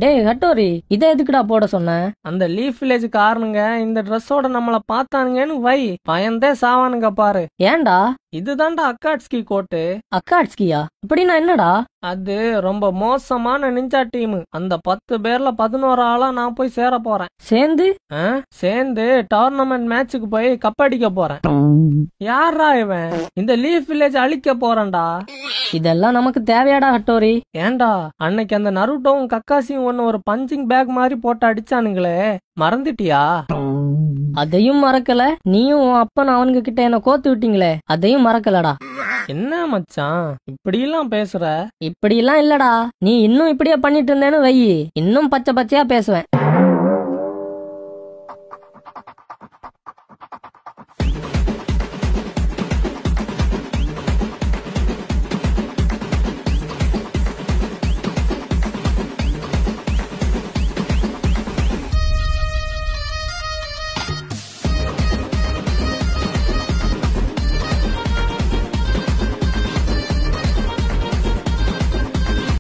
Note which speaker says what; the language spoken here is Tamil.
Speaker 1: டேய் ஹட்டோரி, இதை எதுக்குடா போட சொன்ன?
Speaker 2: அந்த லீஃப் வில்லேஜ் காரனுங்க இந்த ட்ரெஸ்ஸோட நம்மள பாத்தானுங்கன்னு வை பயந்தே சாவானுங்க பாரு.
Speaker 1: ஏன்டா?
Speaker 2: இதுதான்டா அக்காட்ஸ்கி கோட்டு.
Speaker 1: அக்காட்ஸ்கியா? அப்படின்னா என்னடா?
Speaker 2: அது ரொம்ப மோசமான நிஞ்சா டீம். அந்த 10 பேர்ல 11 ஆளா நான் போய் சேர போறேன். சேர்ந்து டோர்னமெண்ட் மேட்சுக்கு போய் கப் அடிக்க போறேன். யாரா இவன்? இந்த லீஃப் வில்லேஜ் அழிக்க போறேன்டா.
Speaker 1: இதெல்லாம் நமக்கு தேவையாடா ஹட்டோரி?
Speaker 2: ஏன்டா அன்னைக்கு அந்த நருட்டோவும் கக்காசியும் ஒன்னு ஒரு பஞ்சிங் பேக் மாதிரி போட்டு அடிச்சானுங்களே, மறந்துட்டியா?
Speaker 1: அதையும் மறக்கல. நீயும் உன் அப்பன் அவனுங்க கிட்ட என்ன கோத்து விட்டீங்களே, அதையும் மறக்கலடா.
Speaker 2: என்ன மச்சான் இப்படி எல்லாம் பேசுற?
Speaker 1: இப்படி எல்லாம் இல்லடா, நீ இன்னும் இப்படியே பண்ணிட்டு இருந்தேன்னு வை, இன்னும் பச்சை பச்சையா பேசுவேன்.